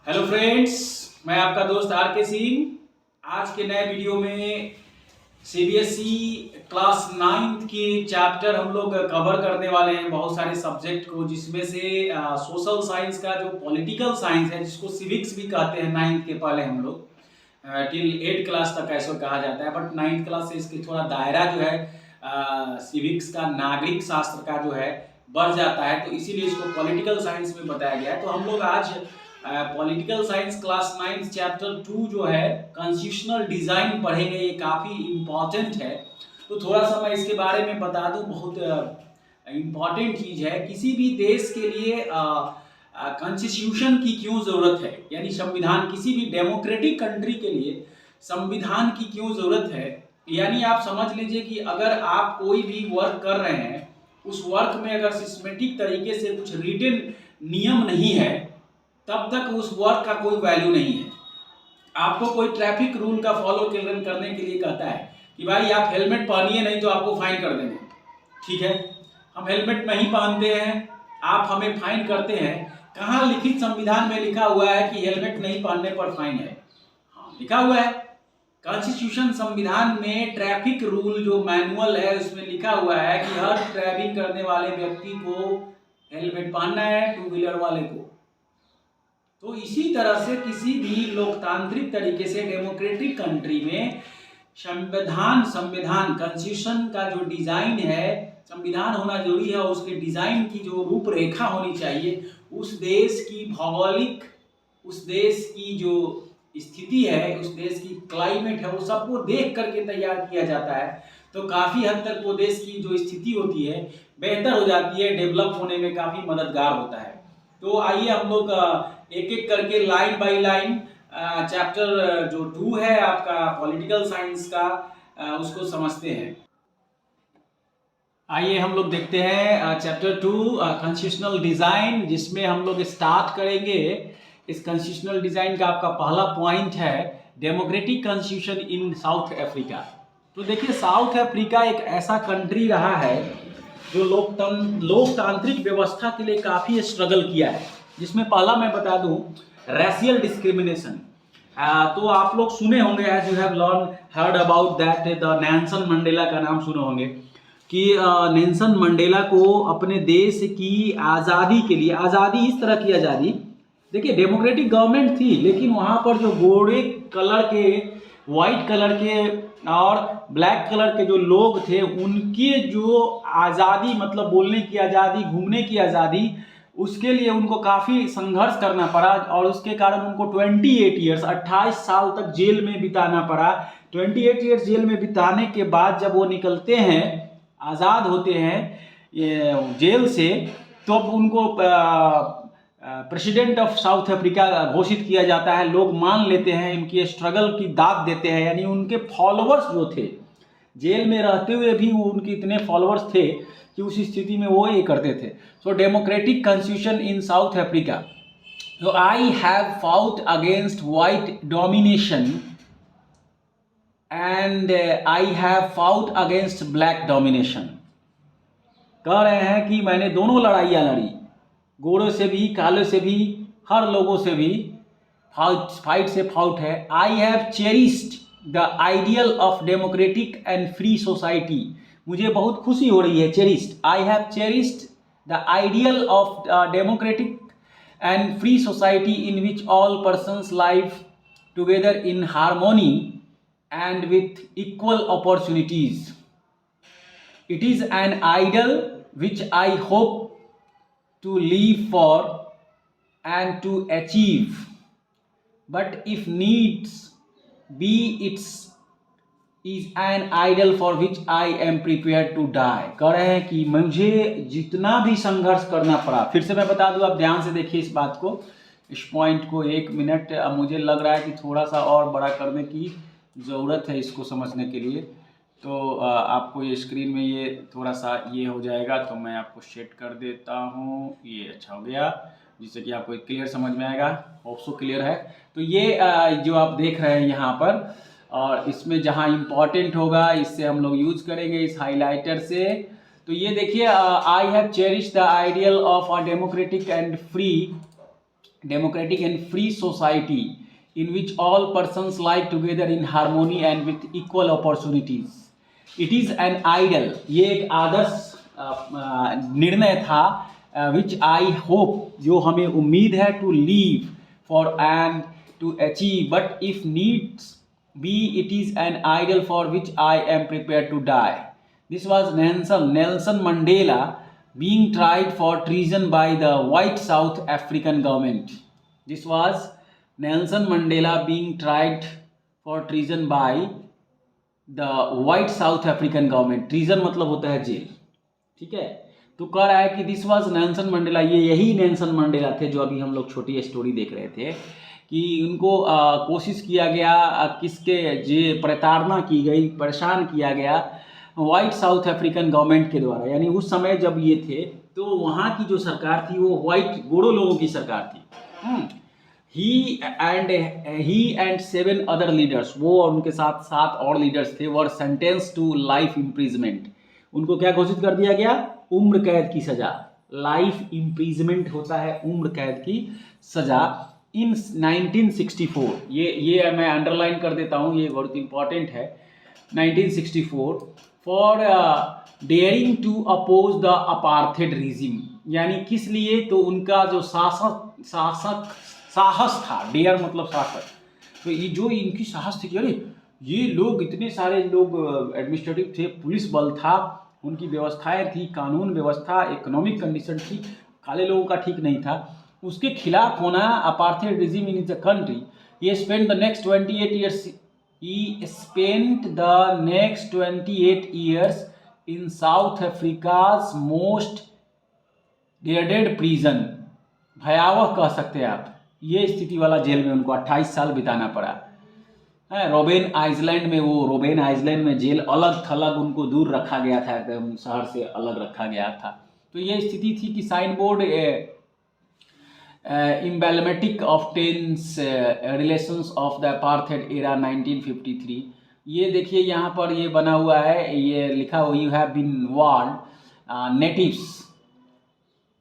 Hello friends, मैं आपका दोस्त आर के सिंह। आज के नए वीडियो में सीबीएसई क्लास 9th के चैप्टर हम लोग कवर करने वाले हैं, बहुत सारे सब्जेक्ट को, जिसमें से सोशल साइंस का जो पॉलिटिकल साइंस है, जिसको सिविक्स भी कहते हैं। 9th के पहले हम लोग टिल 8 क्लास तक ऐसा कहा जाता है, बट 9th क्लास से इसकी थोड़ा दायरा जो है सिविक्स का, नागरिक शास्त्र का जो है बढ़ जाता है, तो इसीलिए इसको पॉलिटिकल साइंस में बताया गया है। तो हम लोग आज पॉलिटिकल साइंस क्लास 9 चैप्टर 2 जो है कॉन्स्टिट्यूशनल डिजाइन पढ़ेंगे। ये काफ़ी इम्पॉर्टेंट है, तो थोड़ा सा मैं इसके बारे में बता दूं। बहुत इम्पॉर्टेंट चीज़ है। किसी भी देश के लिए कॉन्स्टिट्यूशन की क्यों ज़रूरत है, यानी संविधान, किसी भी डेमोक्रेटिक कंट्री के लिए संविधान की क्यों ज़रूरत है। यानी आप समझ लीजिए कि अगर आप कोई भी वर्क कर रहे हैं, उस वर्क में अगर सिस्टमेटिक तरीके से कुछ रिटन नियम नहीं है, तब तक उस वर्क का कोई वैल्यू नहीं है। आपको कोई ट्रैफिक रूल का फॉलो करने के लिए कहता है कि भाई आप हेलमेट पहनिए, नहीं तो आपको फाइन कर देंगे। ठीक है, हम हेलमेट नहीं पहनते हैं, आप हमें फाइन करते हैं। कहाँ लिखित संविधान में लिखा हुआ है कि हेलमेट नहीं पहनने पर फाइन है? हाँ, लिखा हुआ है कॉन्स्टिट्यूशन, संविधान में ट्रैफिक रूल जो मैनुअल है उसमें लिखा हुआ है कि हर ड्राइविंग करने वाले व्यक्ति को हेलमेट पहनना है, टू व्हीलर वाले को। तो इसी तरह से किसी भी लोकतांत्रिक तरीके से डेमोक्रेटिक कंट्री में संविधान कॉन्स्टिट्यूशन का जो डिजाइन है, संविधान होना जरूरी है। उसके डिजाइन की जो रूपरेखा होनी चाहिए, उस देश की भौगोलिक, उस देश की जो स्थिति है, उस देश की क्लाइमेट है, वो सबको देख करके तैयार किया जाता है। तो काफ़ी हद तक वो देश की जो स्थिति होती है बेहतर हो जाती है, डेवलप होने में काफ़ी मददगार होता है। तो आइए हम लोग एक एक करके लाइन बाय लाइन चैप्टर जो 2 है आपका पॉलिटिकल साइंस का, उसको समझते हैं। आइए हम लोग देखते हैं चैप्टर 2 कॉन्स्टिट्यूशनल डिजाइन, जिसमें हम लोग स्टार्ट करेंगे। इस कॉन्स्टिट्यूशनल डिजाइन का आपका पहला पॉइंट है democratic constitution in South Africa. तो देखिए, साउथ अफ्रीका एक ऐसा कंट्री रहा है जो लोकतांत्रिक व्यवस्था के लिए काफ़ी स्ट्रगल किया है, जिसमें पहला मैं बता दूं रेशियल डिस्क्रिमिनेशन। तो आप लोग सुने होंगे, as you have heard about that, the Nelson Mandela का नाम सुने होंगे कि नेल्सन मंडेला को अपने देश की आज़ादी के लिए, आज़ादी इस तरह की आज़ादी, देखिए डेमोक्रेटिक गवर्नमेंट थी, लेकिन वहाँ पर जो गोरे कलर के, वाइट कलर के और ब्लैक कलर के जो लोग थे, उनके जो आज़ादी, मतलब बोलने की आज़ादी, घूमने की आज़ादी, उसके लिए उनको काफ़ी संघर्ष करना पड़ा। और उसके कारण उनको 28 ईयर्स, 28 साल तक जेल में बिताना पड़ा। 28 ईयर्स जेल में बिताने के बाद जब वो निकलते हैं, आज़ाद होते हैं ये जेल से, तो अब उनको प्रेसिडेंट ऑफ साउथ अफ्रीका घोषित किया जाता है। लोग मान लेते हैं, इनकी स्ट्रगल की दाद देते हैं। यानी उनके फॉलोअर्स जो थे, जेल में रहते हुए भी वो उनके इतने फॉलोअर्स थे कि उस स्थिति में वो ये करते थे। So democratic constitution in South Africa. तो I have fought against white domination and I have fought against black domination. कह रहे हैं कि मैंने दोनों लड़ाइयाँ लड़ी, गोरों से भी, काले से भी, हर लोगों से भी। फाइट से फाउट है। I have cherished the ideal of democratic and free society. मुझे बहुत खुशी हो रही है। Cherished, I have cherished the ideal of democratic and free society in which all persons live together in harmony and with equal opportunities. It is an ideal which I hope to live for and to achieve, but if needs be, it's is an ideal for which I am prepared to die। कह रहे हैं कि मुझे जितना भी संघर्ष करना पड़ा, फिर से मैं बता दूं, आप ध्यान से देखिए इस बात को, इस पॉइंट को। 1 मिनट मुझे लग रहा है कि थोड़ा सा और बड़ा करने की ज़रूरत है इसको समझने के लिए। तो आपको ये स्क्रीन में ये थोड़ा सा ये हो जाएगा, तो मैं आपको सेट कर देता हूँ। ये अच्छा हो गया, जिससे कि आपको क्लियर समझ में आएगा। होप सो क्लियर है। तो ये जो आप देख रहे हैं यहाँ पर, और इसमें जहाँ इम्पॉर्टेंट होगा इससे हम लोग यूज करेंगे, इस हाईलाइटर से। तो ये देखिए, I have cherish the ideal of a democratic and free democratic and free society in which all persons live together in harmony and with equal opportunities. It is an ideal, ये एक आदर्श निर्णय था, which I hope, जो हमें उम्मीद है, to live for and to achieve, but if needs be, it is an ideal for which I am prepared to die. This was Nelson Mandela being tried for treason by the white South African government. This was Nelson Mandela being tried for treason by the white South African government. Treason मतलब होता है jail, ठीक है। तो कह रहा है कि दिस वाज नेल्सन मंडेला, ये यही नेल्सन मंडेला थे जो अभी हम लोग छोटी स्टोरी देख रहे थे कि उनको कोशिश किया गया, किसके जे प्रताड़ना की गई, परेशान किया गया वाइट साउथ अफ्रीकन गवर्नमेंट के द्वारा। यानी उस समय जब ये थे तो वहाँ की जो सरकार थी वो वाइट गोरो लोगों की सरकार थी। ही एंड 7 अदर लीडर्स, वो और उनके साथ 7 और लीडर्स थे, वर सेंटेंस टू लाइफ इम्प्रिजमेंट। उनको क्या घोषित कर दिया गया? उम्र कैद की सजा। लाइफ इम्प्रिजमेंट होता है उम्र कैद की सजा। इन 1964, ये मैं अंडरलाइन कर देता हूँ, ये बहुत इंपॉर्टेंट है। 1964 for daring to oppose the apartheid regime. यानी किस लिए? तो उनका जो साहस था, डेयर मतलब साहस, तो ये जो इनकी साहस थी कि अरे ये लोग, इतने सारे लोग एडमिनिस्ट्रेटिव थे, पुलिस बल था, उनकी व्यवस्थाएं थी, कानून व्यवस्था, इकोनॉमिक कंडीशन थी, काले लोगों का ठीक नहीं था, उसके खिलाफ होना, apartheid regime in the country. ये spend the next 28 years, he spent the next 28 years in South Africa's most dreaded prison। भयावह कह सकते हैं आप, ये स्थिति वाला जेल में उनको 28 साल बिताना पड़ा है। रोबेन आइलैंड में, वो रोबेन आइलैंड में जेल अलग थलग उनको दूर रखा गया था, एकदम शहर से अलग रखा गया था। तो ये स्थिति थी कि sign board emblematic of tense relations of the apartheid era 1953। ये देखिए यहाँ पर ये बना हुआ है, ये लिखा हुआ, you have been warned natives,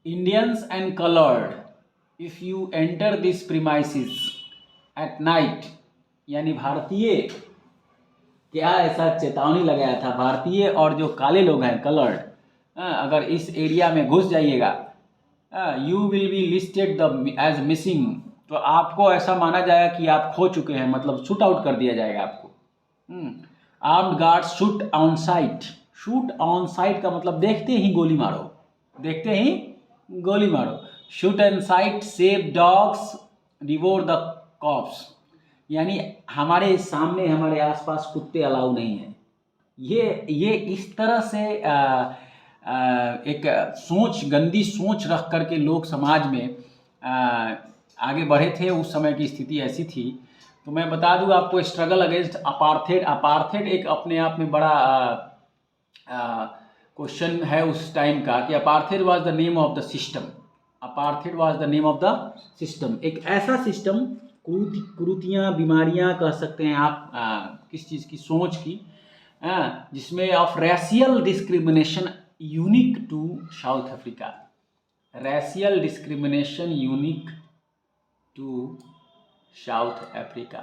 Indians and coloured if you enter this premises at night. यानी भारतीय, क्या ऐसा चेतावनी लगाया था, भारतीय और जो काले लोग हैं कलर्ड, अगर इस एरिया में घुस जाइएगा, you will be listed the as missing, तो आपको ऐसा माना जाएगा कि आप खो चुके हैं, मतलब शूट आउट कर दिया जाएगा आपको। Armed guard shoot on site. Shoot on site का मतलब देखते ही गोली मारो, देखते ही गोली मारो। Shoot and sight, save dogs, devour the cops. यानी हमारे सामने, हमारे आसपास कुत्ते अलाउ नहीं है। ये इस तरह से एक सोच, गंदी सोच रख करके लोग समाज में आगे बढ़े थे। उस समय की स्थिति ऐसी थी। तो मैं बता दूं आपको, स्ट्रगल अगेंस्ट अपार्थेड। अपार्थेड एक अपने आप में बड़ा क्वेश्चन है उस टाइम का कि apartheid was the name of the system. Apartheid was the name of the system. एक ऐसा सिस्टम, कुरीतियाँ, बीमारियाँ कह सकते हैं आप, किस चीज़ की, सोच की, जिसमें of racial discrimination unique to South Africa. Racial discrimination unique to South Africa.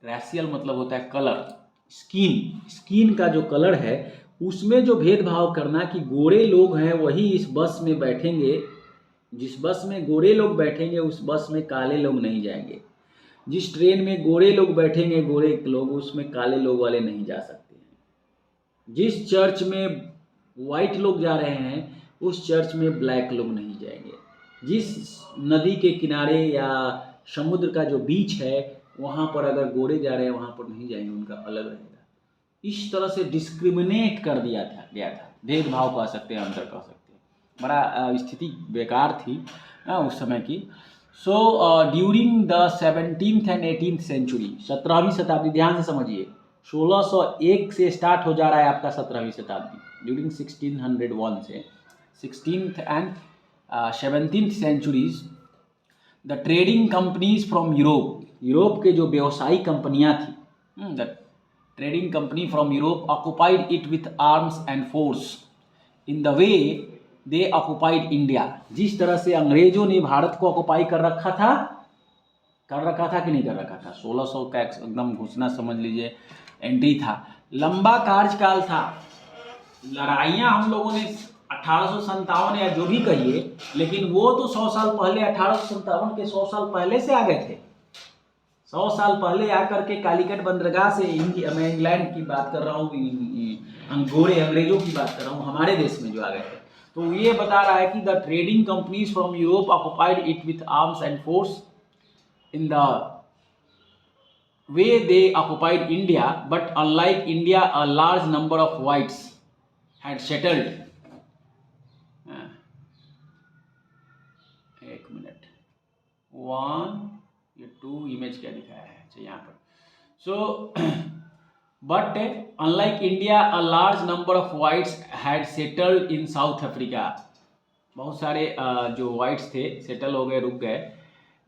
Racial मतलब होता है कलर, स्किन का जो कलर है उसमें जो भेदभाव करना कि गोरे लोग हैं वही इस बस में बैठेंगे, जिस बस में गोरे लोग बैठेंगे उस बस में काले लोग नहीं जाएंगे, जिस ट्रेन में गोरे लोग बैठेंगे, गोरे लोग, उसमें काले लोग वाले नहीं जा सकते हैं, जिस चर्च में वाइट लोग जा रहे हैं उस चर्च में ब्लैक लोग नहीं जाएंगे, जिस नदी के किनारे या समुद्र का जो बीच है वहाँ पर अगर गोरे जा रहे हैं वहाँ पर नहीं जाएंगे, उनका अलग रहेगा। इस तरह से डिस्क्रिमिनेट कर दिया गया था, भेदभाव कह सकते हैं, अंतर कह सकते हैं। बड़ा स्थिति बेकार थी उस समय की। So during the 17th and 18th century, 17वीं शताब्दी, ध्यान से समझिए, 1601 से स्टार्ट हो जा रहा है आपका 17वीं शताब्दी, ड्यूरिंग 1601 से 16th and 17th centuries, the trading companies from Europe के जो व्यवसायिक कंपनियां थी, the trading company from Europe occupied it with arms and force in the way they occupied India, जिस तरह से अंग्रेजों ने भारत को ऑक्युपाई कर रखा था कि नहीं कर रखा था। 1600 का एकदम घुसना समझ लीजिए एंट्री था, लंबा कार्यकाल था, लड़ाइयाँ हम लोगों ने 1857 या जो भी कहिए, लेकिन वो तो 100 साल पहले 1857 के 100 साल पहले से आ गए थे। 100 साल पहले आकर के कालीकट बंदरगाह से मैं इंग्लैंड की बात कर रहा हूँ, गोरे अंग्रेजों की बात कर रहा हूँ, हमारे देश में जो आ गए थे। तो ये बता रहा है कि the trading companies from Europe occupied it with arms and force in the way they occupied India, but unlike India, a large number of whites had settled. एक मिनट, 1 ये 2 इमेज क्या दिखाया है, अच्छा यहाँ पर। So but unlike India, a large number of whites had settled in South Africa. बहुत सारे जो whites थे सेटल हो गए, रुक गए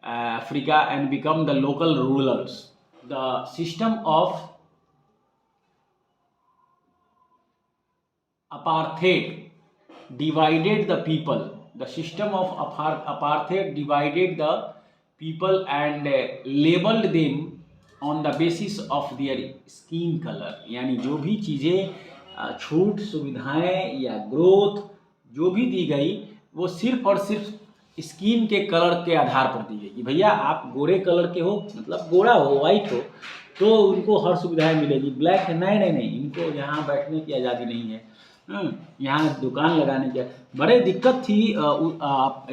Africa and become the local rulers. The system of apartheid divided the people. The system of apartheid divided the people and labeled them on the basis of their skin color. यानी जो भी चीज़ें छूट, सुविधाएं या ग्रोथ जो भी दी गई वो सिर्फ और सिर्फ स्किन के कलर के आधार पर दी गई कि भैया आप गोरे कलर के हो, मतलब गोरा हो, वाइट हो, तो उनको हर सुविधाएं मिलेगी। ब्लैक है, नहीं, इनको यहाँ बैठने की आज़ादी नहीं है, यहाँ दुकान लगाने की बड़े दिक्कत थी।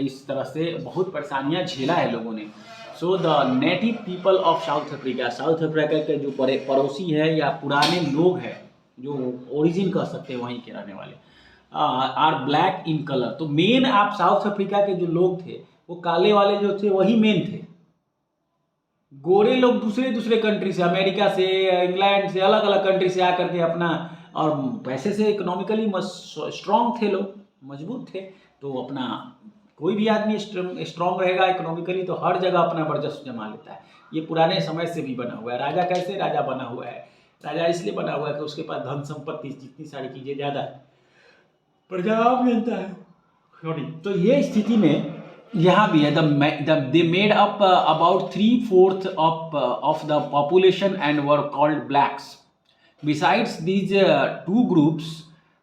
इस तरह से बहुत परेशानियाँ झेला है लोगों ने। So the native people of South Africa, south Africa के जो पड़ोसी है या पुराने लोग हैं, जो ओरिजिन कह सकते हैं वहीं के रहने वाले, आर ब्लैक इन कलर। तो मेन आप साउथ अफ्रीका के जो लोग थे वो काले वाले जो थे वही मेन थे। गोरे लोग दूसरे कंट्री से, अमेरिका से, इंग्लैंड से, अलग अलग कंट्री से आकर के अपना, और पैसे से इकोनॉमिकली स्ट्रांग थे लोग, मजबूत थे, तो अपना कोई भी आदमी स्ट्रांग रहेगा इकोनॉमिकली तो हर जगह अपना वर्चस्व जमा लेता है। ये पुराने समय से भी बना हुआ है। राजा कैसे राजा बना हुआ है? राजा इसलिए बना हुआ है कि उसके पास धन संपत्ति, जितनी सारी चीज़ें ज़्यादा है, प्रजा मिलता है। सॉरी, तो ये स्थिति में यहाँ भी है, they made up about 3/4 of the population and were called blacks. Besides these two groups,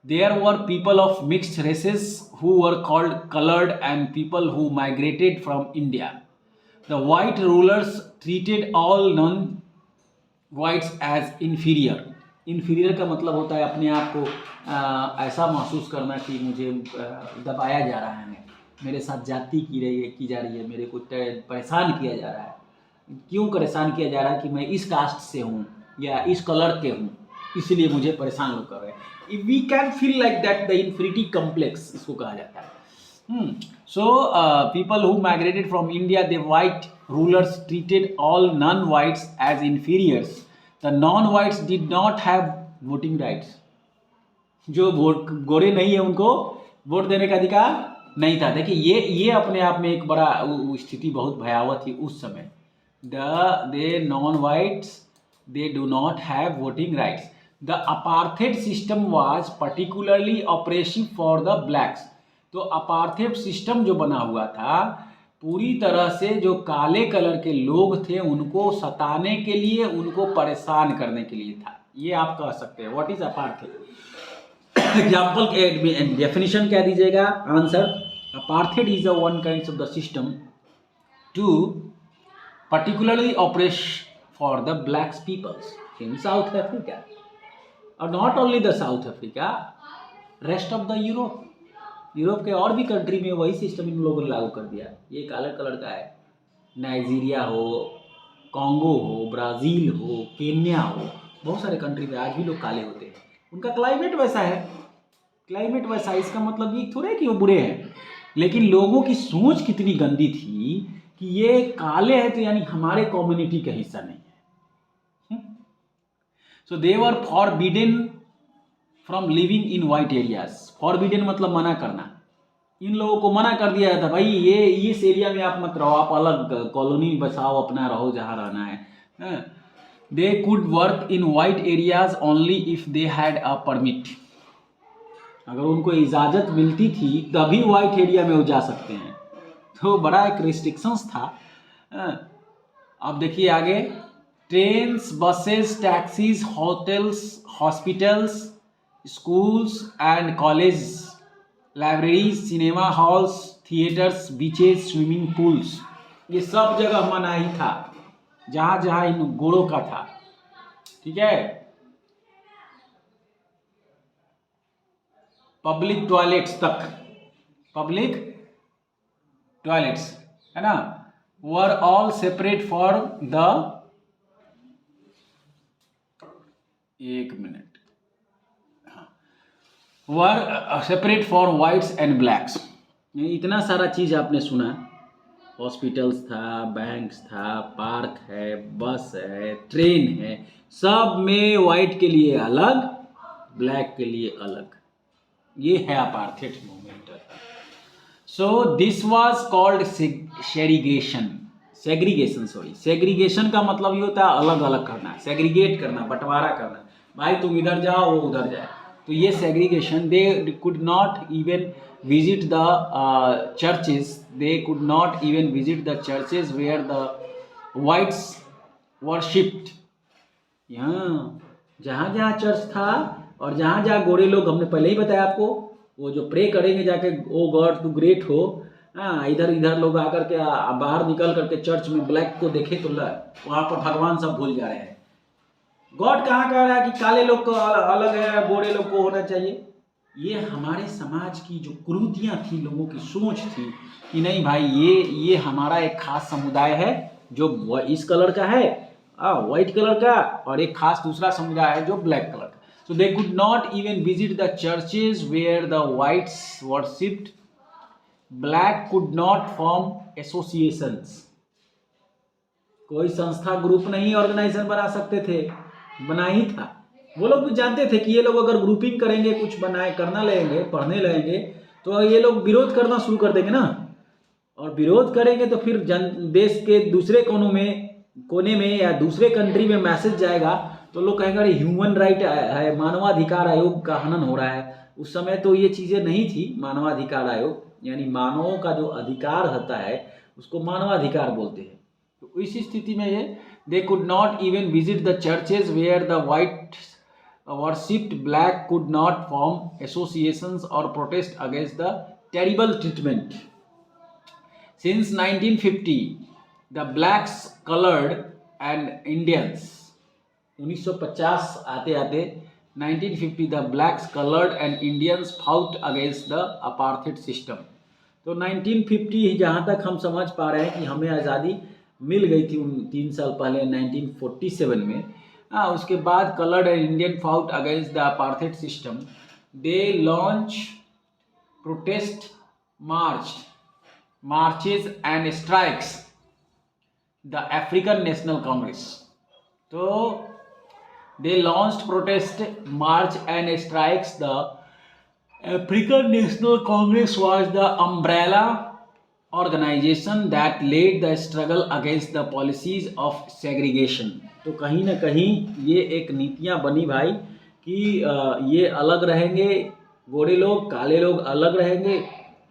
there were people of mixed races who were called colored and people who migrated from India. The white rulers treated all non-whites as inferior. Inferior का मतलब होता है अपने आप को ऐसा महसूस करना कि मुझे दबाया जा रहा है, मेरे साथ जाति की जा रही है, मेरे को परेशान किया जा रहा है। क्यों परेशान किया जा रहा है? कि मैं इस कास्ट से हूँ या इस कलर के हूँ, इसलिए मुझे परेशान लोग कर रहे हैं। We can feel like that, the inferiority complex इसको कहा जाता है। So people who migrated from India, the white rulers treated all non whites as inferiors. The non whites did not have voting rights. जो गोरे नहीं है उनको vote देने का अधिकार नहीं था। देखिए ये अपने आप में एक बड़ा स्थिति बहुत भयावह थी उस समय। They non whites, they do not have voting rights. The apartheid system was particularly oppressive for the blacks. तो अपार्थेड सिस्टम जो बना हुआ था पूरी तरह से जो काले कलर के लोग थे उनको सताने के लिए, उनको परेशान करने के लिए था। ये आप कह सकते हैं। What is apartheid? एग्जाम्पल के डेफिनेशन क्या दीजिएगा? Answer, apartheid is a one kind of the system to particularly operate for the black peoples in South Africa, or not only the South Africa, rest of the Europe के और भी country में वही system in लोगों ने लागू कर दिया। ये काले कलर का है। नाइजीरिया हो, कॉन्गो हो, ब्राज़ील हो, केन्या हो, बहुत सारे कंट्री में आज भी लोग काले होते हैं। उनका क्लाइमेट वैसा है, क्लाइमेट वैसा है। इसका मतलब ये थोड़ा है कि वो बुरे हैं, लेकिन लोगों की सोच कितनी गंदी थी कि ये काले हैं तो यानी हमारे कम्युनिटी का हिस्सा नहीं है। So they were forbidden from living in white areas. Forbidden मतलब मना करना। इन लोगों को मना कर दिया था, भाई ये इस एरिया में आप मत रहो, आप अलग कॉलोनी बसाओ, अपना रहो जहाँ रहना है। They could work in white areas only if they had a permit. अगर उनको इजाज़त मिलती थी तभी वाइट एरिया में वो जा सकते हैं, तो बड़ा एक रिस्ट्रिक्शंस था। अब देखिए आगे, trains, buses, taxis, hotels, hospitals, schools and college, libraries, cinema halls, theatres, beaches, swimming pools, ये सब जगह मनाही था जहाँ जहाँ इन गोरों का था। ठीक है, पब्लिक टॉयलेट्स तक, पब्लिक टॉयलेट्स है ना, were all separate for the, एक minute, were separate for whites and blacks. इतना सारा चीज़ आपने सुना, हॉस्पिटल्स था, बैंक्स था, पार्क है, बस है, ट्रेन है, सब में वाइट के लिए अलग, ब्लैक के लिए अलग। ये है apartheid movement. So this was called segregation, segregation का मतलब ये होता है अलग अलग करना, सेग्रीगेट करना, बंटवारा करना, भाई तुम इधर जाओ वो उधर जाए, तो ये segregation. They could not even visit the churches, they could not even visit the churches where the whites worshipped। यहाँ जहाँ जहाँ चर्च था और जहाँ जहाँ गोरे लोग, हमने पहले ही बताया आपको, वो जो प्रे करेंगे जाके, ओ गॉड तू ग्रेट हो, हाँ, इधर इधर लोग आकर के बाहर निकल करके चर्च में ब्लैक को देखे तो वहाँ पर भगवान सब भूल जा रहे हैं। गॉड कहाँ कह रहा है कि काले लोग को अलग है, गोरे लोग को होना चाहिए। ये हमारे समाज की जो कुरीतियाँ थी, लोगों की सोच थी कि नहीं भाई ये हमारा एक खास समुदाय है जो इस कलर का है, वाइट कलर का, और एक खास दूसरा समुदाय है जो ब्लैक कलर का। So they could not even visit the churches where the whites worshipped, black could not form associations, कोई संस्था ग्रुप नहीं ऑर्गेनाइजेशन बना सकते थे, बना ही था। वो लोग भी जानते थे कि ये लोग अगर ग्रुपिंग करेंगे, कुछ बनाए करना लगेंगे, पढ़ने लगेंगे, तो ये लोग विरोध करना शुरू कर देंगे ना, और विरोध करेंगे तो फिर देश के दूसरे कोने में या दूसरे कंट्री में मैसेज जाएगा, तो लोग कहेंगे अरे ह्यूमन राइट है, मानवाधिकार आयोग का हनन हो रहा है। उस समय तो ये चीज़ें नहीं थी, मानवाधिकार आयोग यानी मानवों का जो अधिकार होता है उसको मानवाधिकार बोलते हैं। तो इस स्थिति में ये they could not even visit the churches where the white worshipped, black could not form associations or protest against the terrible treatment. Since 1950, the blacks, colored and Indians, 1950 आते आते 1950 the blacks, colored and Indians fought against the apartheid system। तो 1950 जहाँ तक हम समझ पा रहे हैं कि हमें आज़ादी मिल गई थी 3 साल पहले 1947 में। उसके बाद coloured and Indian fought against the apartheid system, they launch protest marches and strikes the African National Congress. तो they launched protest march and strikes the African National Congress was the umbrella organization that led the struggle against the policies of segregation। तो कहीं ना कहीं ये एक नीतियाँ बनी भाई कि ये अलग रहेंगे, गोरे लोग काले लोग अलग रहेंगे,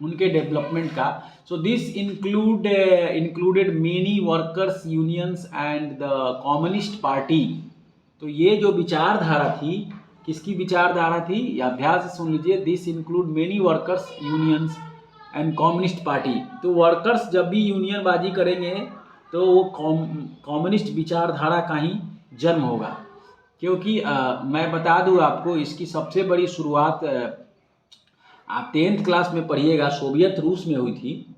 उनके डेवलपमेंट का। So this included many workers unions and the communist party. तो ये जो विचारधारा थी, किसकी विचारधारा थी, अभ्यास से सुन लीजिए, this include many workers unions and communist party. तो वर्कर्स जब भी यूनियन बाजी करेंगे तो वो कम्युनिस्ट विचारधारा का ही जन्म होगा, क्योंकि मैं बता दूं आपको, इसकी सबसे बड़ी शुरुआत आप 10th क्लास में पढ़िएगा, सोवियत रूस में हुई थी।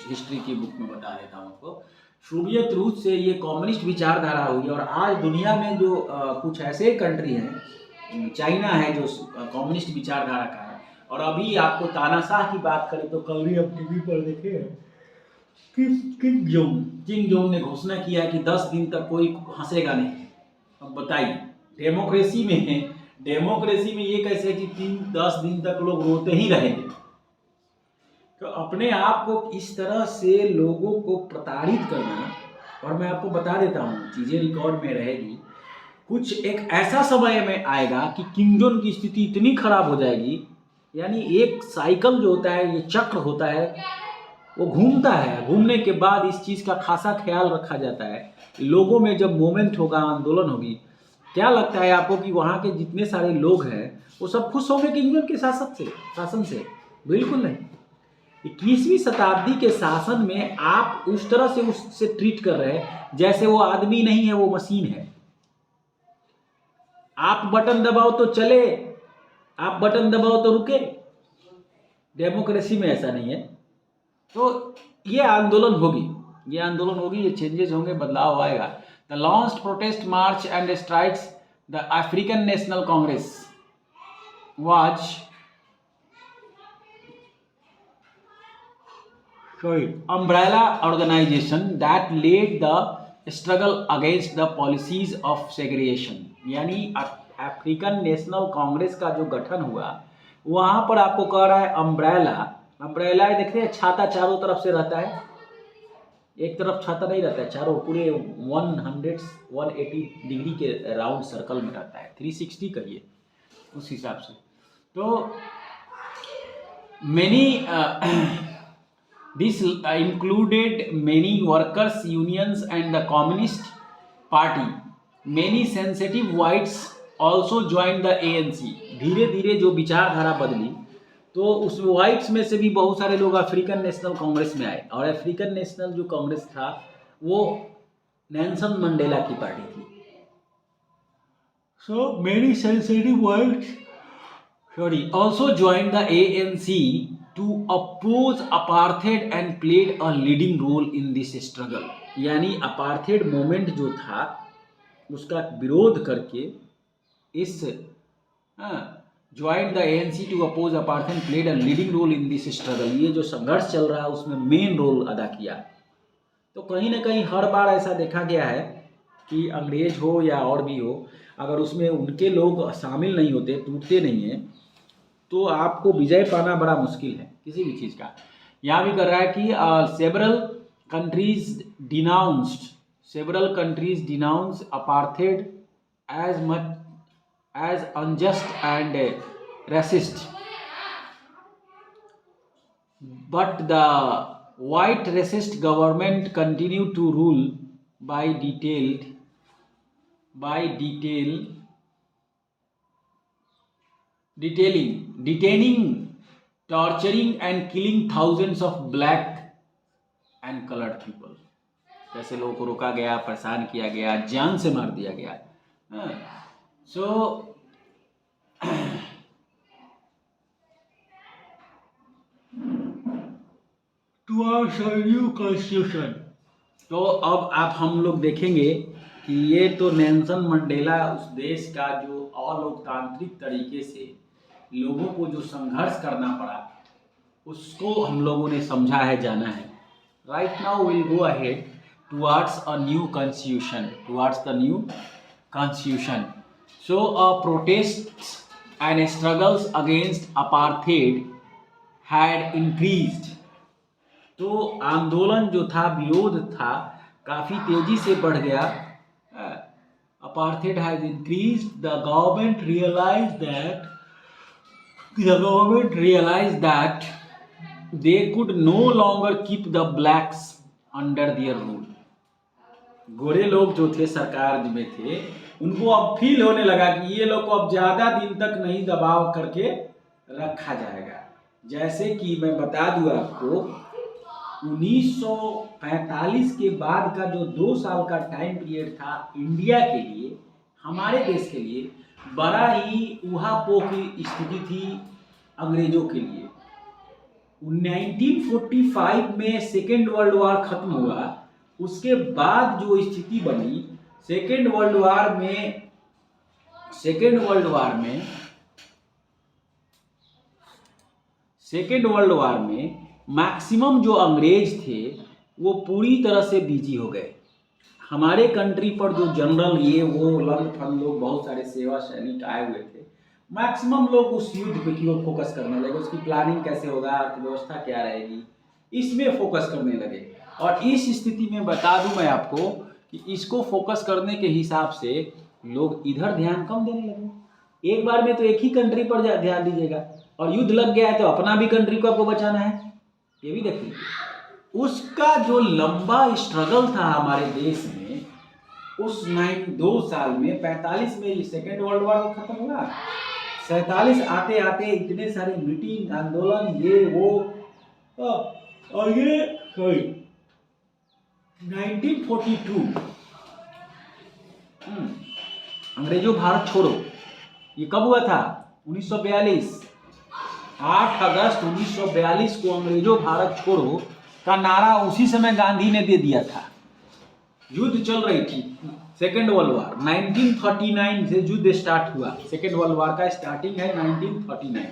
हिस्ट्री की बुक में बता देता हूँ आपको। सोवियत रूस से ये कम्युनिस्ट विचारधारा हुई, और आज दुनिया में जो कुछ ऐसे कंट्री हैं, चाइना है जो कम्युनिस्ट विचारधारा का है। और अभी आपको तानाशाह की बात करें तो कल भी अब टीवी पर देखे कि किम जोंग ने घोषणा किया है कि 10 दिन तक कोई हंसेगा नहीं। अब बताइए, डेमोक्रेसी में ये कैसे कि 10 दिन तक लोग रोते ही रहेंगे। तो अपने आप को इस तरह से लोगों को प्रताड़ित करना, और मैं आपको बता देता हूँ चीज़ें रिकॉर्ड में रहेगी, कुछ एक ऐसा समय में आएगा कि किम जोंग की स्थिति इतनी खराब हो जाएगी यानी एक साइकिल जो होता है, ये चक्र होता है, वो घूमता है। घूमने के बाद इस चीज़ का खासा ख्याल रखा जाता है। लोगों में जब मूवमेंट होगा, आंदोलन होगी, क्या लगता है आपको कि वहाँ के जितने सारे लोग हैं वो सब खुश होंगे कि इंग्लैंड के शासन से? बिल्कुल नहीं। 21वीं शताब्दी के शासन में आप उस तरह से उससे ट्रीट कर रहे हैं जैसे वो आदमी नहीं है, वो मशीन है। आप बटन दबाओ तो चले, आप बटन दबाओ तो रुके। डेमोक्रेसी में ऐसा नहीं है। तो ये आंदोलन होगी, ये चेंजेस होंगे, बदलाव आएगा। The launched protest march and strikes the African National Congress was umbrella organization that led the struggle against the policies of segregation। यानी अफ्रीकन नेशनल कांग्रेस का जो गठन हुआ, वहां पर आपको कह रहा है अम्ब्रेला देखते हैं, छाता चारों तरफ से रहता है, एक तरफ छाता नहीं रहता है, चारों पूरे 180 डिग्री के राउंड सर्कल में रहता है, 360 कहिए उस हिसाब से। तो many this included many workers unions and the communist party। many sensitive whites also joined the ANC। धीरे धीरे जो विचारधारा बदली, तो उस वाइट्स में से भी बहुत सारे लोग अफ्रीकन नेशनल कांग्रेस में आए। और अफ्रीकन नेशनल जो कांग्रेस था वो नेल्सन मंडेला की पार्टी थी। So many sensitive whites also joined the ANC to oppose apartheid and played a leading role in this struggle। यानी अपार्थेड मूवमेंट जो था उसका विरोध करके इस joined the ANC to oppose apartheid and played a leading role in this struggle. ये जो संघर्ष चल रहा है उसमें मेन रोल अदा किया। तो कहीं ना कहीं हर बार ऐसा देखा गया है कि अंग्रेज हो या और भी हो, अगर उसमें उनके लोग शामिल नहीं होते, टूटते नहीं हैं, तो आपको विजय पाना बड़ा मुश्किल है किसी भी चीज़ का। यहाँ भी कर रहा है कि several countries denounce apartheid as much as unjust and racist, but the white racist government continued to rule by detaining, torturing and killing thousands of black and colored people। जैसे लोगों को रोका गया, परेशान किया गया, जान से मार दिया गया। सो टुवर्ड्स अ न्यू कॉन्स्टिट्यूशन। तो अब आप हम लोग देखेंगे कि ये तो नेल्सन मंडेला उस देश का जो अलोकतांत्रिक तरीके से लोगों को जो संघर्ष करना पड़ा उसको हम लोगों ने समझा है, जाना है। Right now will go ahead towards the new constitution. So protests and struggles against apartheid had increased. तो आंदोलन जो था, विरोध था, काफ़ी तेजी से बढ़ गया। Apartheid has increased. The government realised that they could no longer keep the blacks under their rule. गोरे लोग जो थे सरकार में थे, उनको अब फील होने लगा कि ये लोग को अब ज़्यादा दिन तक नहीं दबाव करके रखा जाएगा। जैसे कि मैं बता दूँ आपको, 1945 के बाद का जो 2 साल का टाइम पीरियड था इंडिया के लिए, हमारे देश के लिए बड़ा ही ऊहापोह की स्थिति थी अंग्रेजों के लिए। 1945 में सेकेंड वर्ल्ड वार खत्म हुआ। उसके बाद जो स्थिति बनी सेकेंड वर्ल्ड वार में मैक्सिमम जो अंग्रेज थे वो पूरी तरह से बिजी हो गए। हमारे कंट्री पर जो जनरल ये वो लंड फंड लोग, बहुत सारे सेवा सैनिक आए हुए थे, मैक्सिमम लोग उस युद्ध पे की ओर फोकस करने लगे। उसकी प्लानिंग कैसे होगा, अर्थव्यवस्था क्या रहेगी, इसमें फोकस करने लगे। और इस स्थिति में बता दूं मैं आपको कि इसको फोकस करने के हिसाब से लोग इधर ध्यान कम देने लगे। एक बार में तो एक ही कंट्री पर ध्यान दीजिएगा और युद्ध लग गया है तो अपना भी कंट्री को आपको बचाना है, ये भी देख लीजिए। उसका जो लंबा स्ट्रगल था हमारे देश में, उस 2 साल में 45 में सेकेंड वर्ल्ड वॉर खत्म हुआ, 47 आते आते इतने सारे मीटिंग आंदोलन ये वो, और ये 1942 अंग्रेजों भारत छोड़ो, ये कब हुआ था? 1942, 8 अगस्त 1942 को अंग्रेजों भारत छोड़ो का नारा उसी समय गांधी ने दे दिया था। युद्ध चल रही थी, सेकेंड वर्ल्ड वॉर 1939 से युद्ध स्टार्ट हुआ। सेकेंड वर्ल्ड वॉर का स्टार्टिंग है 1939,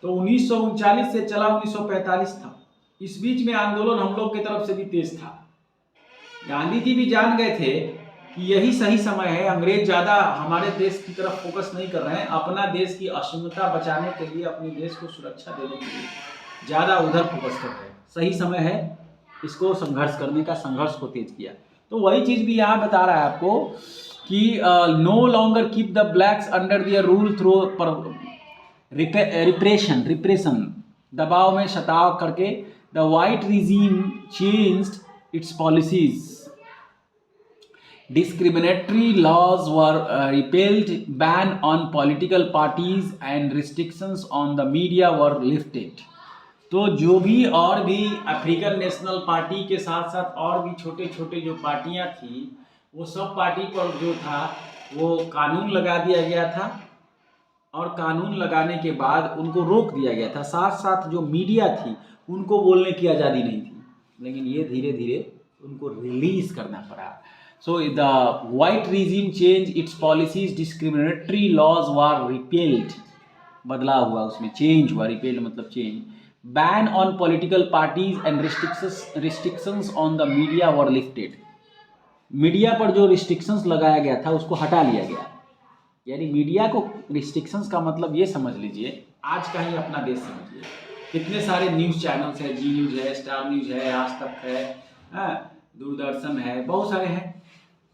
तो 1939 से चला 1945 था। इस बीच में आंदोलन हम लोग की तरफ से भी तेज था। गांधी जी भी जान गए थे कि यही सही समय है, अंग्रेज ज़्यादा हमारे देश की तरफ फोकस नहीं कर रहे हैं, अपना देश की अक्षमता बचाने के लिए, अपने देश को सुरक्षा देने के लिए ज़्यादा उधर फोकस कर रहे हैं, सही समय है इसको संघर्ष करने का, संघर्ष को तेज किया। तो वही चीज़ भी यहाँ बता रहा है आपको कि no longer keep the blacks under their rule through पर रिप्रेशन, दबाव में सताव करके the white regime changed its policies, discriminatory laws were repealed, ban on political parties and restrictions on the media were lifted। तो जो भी और भी अफ्रीकन नेशनल पार्टी के साथ साथ और भी छोटे छोटे जो पार्टियां थी, वो सब पार्टी पर जो था वो कानून लगा दिया गया था, और कानून लगाने के बाद उनको रोक दिया गया था। साथ साथ जो मीडिया थी उनको बोलने की आज़ादी नहीं थी, लेकिन ये धीरे धीरे उनको रिलीज करना पड़ा। So the white regime changed its policies, discriminatory laws were repealed, बदलाव हुआ उसमें, चेंज हुआ, रिपेल्ड मतलब change, ban on political parties and restrictions on the media were lifted, media पर जो रिस्ट्रिक्शंस लगाया गया था उसको हटा लिया गया। यानी मीडिया को रिस्ट्रिक्शंस का मतलब ये समझ लीजिए, आज का ही अपना देश समझिए, कितने सारे न्यूज़ चैनल्स है, जी न्यूज़ है, स्टार न्यूज़ है, आज तक है, दूरदर्शन है, बहुत सारे हैं।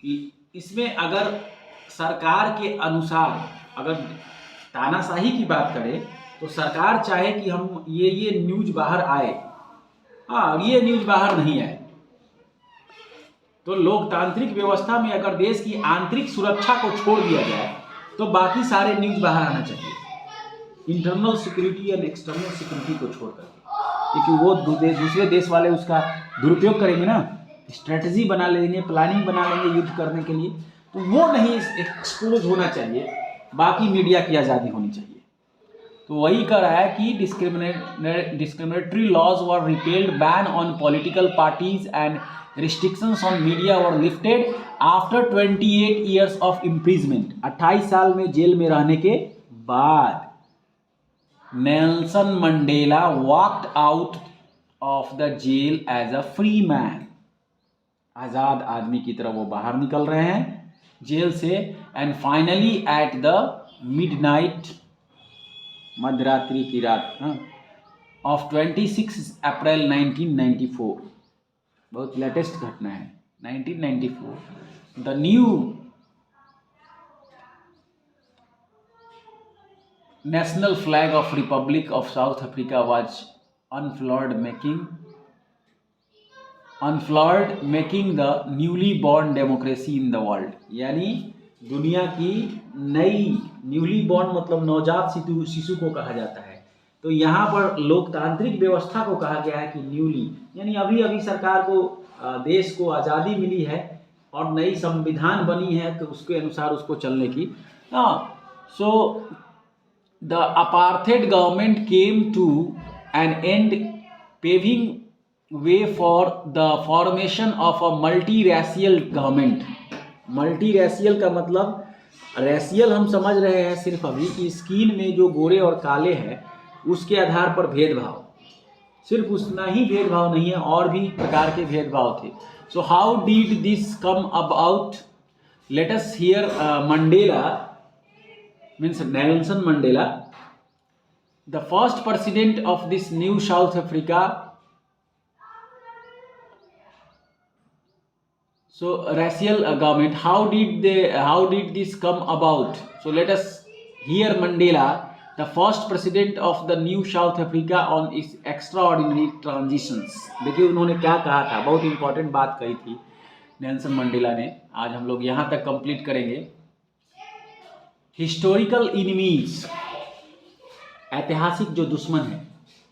कि इसमें अगर सरकार के अनुसार अगर तानाशाही की बात करें तो सरकार चाहे कि हम ये न्यूज़ बाहर आए, और ये न्यूज़ बाहर नहीं आए, तो लोकतांत्रिक व्यवस्था में अगर देश की आंतरिक सुरक्षा को छोड़ दिया जाए तो बाकी सारे न्यूज़ बाहर आना चाहिए, internal security and external security को छोड़कर, क्योंकि वो दूसरे देश वाले उसका दुरुपयोग करेंगे ना, स्ट्रेटजी बना लेंगे, प्लानिंग बना लेंगे युद्ध करने के लिए, तो वो नहीं एक्सपोज होना चाहिए, बाकी मीडिया की आज़ादी होनी चाहिए। तो वही कह रहा है कि discriminatory laws were repealed, ban on political parties and restrictions on media were lifted after 28 years of imprisonment, 28 साल में जेल में रहने के बाद Nelson Mandela walked out of the jail as a free man, आज़ाद आदमी की तरह वो बाहर निकल रहे हैं जेल से। And finally at the midnight, मध्यरात्रि की रात ऑफ 26 अप्रैल 1994, बहुत लेटेस्ट घटना है 1994, the new national flag of Republic of South Africa was unfurled making the newly born democracy in the world, यानी दुनिया की नई, न्यूली बॉर्न मतलब नवजात शिशु को कहा जाता है, तो यहाँ पर लोकतांत्रिक व्यवस्था को कहा गया है कि न्यूली, यानी अभी अभी सरकार को, देश को आज़ादी मिली है और नई संविधान बनी है, तो उसके अनुसार उसको चलने की। So the apartheid government came to an end, paving way for the formation of a multi racial government. Multi racial का मतलब, रैशियल हम समझ रहे हैं सिर्फ अभी कि स्किन में जो गोरे और काले हैं उसके आधार पर भेदभाव, सिर्फ उतना ही भेदभाव नहीं है, और भी प्रकार के भेदभाव थे। So how did this come about, let us here Mandela means Nelson Mandela, the first president of this new south Africa. So racial government, how did this come about? So let us hear Mandela the first president of the new south Africa on इस extra ordinary transitions. देखिए उन्होंने क्या कहा था, बहुत important बात कही थी नेल्सन मंडेला ने। आज हम लोग यहाँ तक कंप्लीट करेंगे। हिस्टोरिकल इनिमीज, ऐतिहासिक जो दुश्मन है,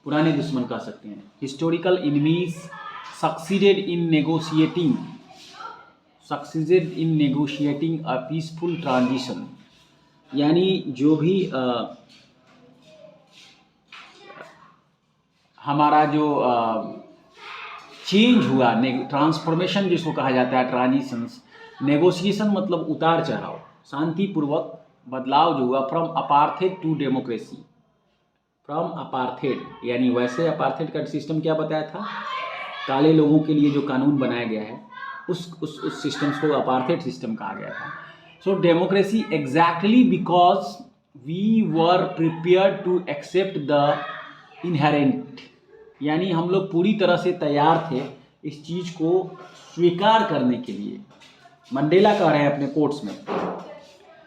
पुराने दुश्मन कह सकते हैं, historical enemies succeeded in negotiating a peaceful transition. यानी जो भी हमारा जो चेंज हुआ, ट्रांसफॉर्मेशन जिसको कहा जाता है, ट्रांजिशंस, नेगोशिएशन मतलब उतार चढ़ाव, शांतिपूर्वक बदलाव जो हुआ from apartheid to democracy. From apartheid यानी वैसे अपार्थेड का सिस्टम क्या बताया था, काले लोगों के लिए जो कानून बनाया गया है उस सिस्टम्स को अपार्थेड सिस्टम कहा गया था। So democracy exactly because we were prepared to accept the inherent, यानी हम लोग पूरी तरह से तैयार थे इस चीज़ को स्वीकार करने के लिए। मंडेला कह रहे हैं अपने कोट्स में,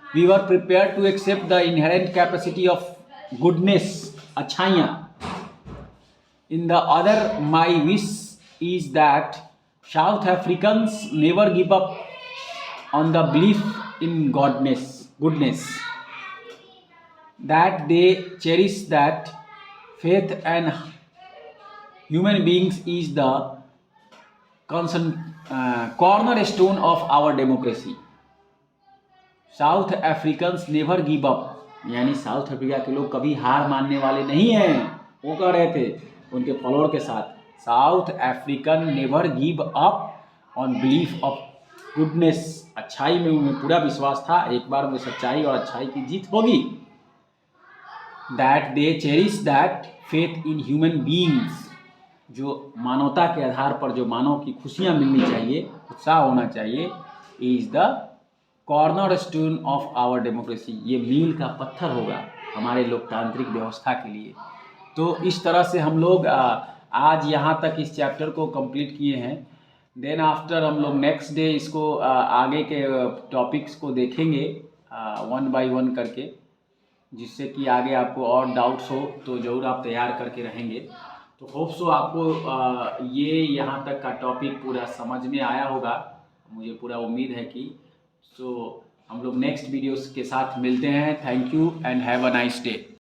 we were prepared to accept the inherent capacity of goodness, अच्छाइयाँ। In the other my wish is that South Africans never give up on the belief in goodness, that they cherish that faith and human beings is the cornerstone of our democracy. South Africans never give up, यानी south Africa के लोग कभी हार मानने वाले नहीं हैं। वो कह रहे थे उनके फॉलोअर के साथ, south African never give up on belief of goodness, अच्छाई में उन्हें पूरा विश्वास था, एक बार में सच्चाई और अच्छाई की जीत होगी। That they cherish that faith in human beings, जो मानवता के आधार पर जो मानव की खुशियाँ मिलनी चाहिए, उत्साह होना चाहिए, is the cornerstone of our democracy, ये मील का पत्थर होगा हमारे लोकतांत्रिक व्यवस्था के लिए। तो इस तरह से हम लोग आज यहाँ तक इस चैप्टर को कंप्लीट किए हैं। देन आफ्टर हम लोग नेक्स्ट डे इसको आगे के टॉपिक्स को देखेंगे वन बाय वन करके, जिससे कि आगे आपको और डाउट्स हो तो ज़रूर आप तैयार करके रहेंगे। तो होप सो आपको ये यहाँ तक का टॉपिक पूरा समझ में आया होगा, मुझे पूरा उम्मीद है कि। सो हम लोग नेक्स्ट वीडियोस के साथ मिलते हैं। Thank you and have a nice day.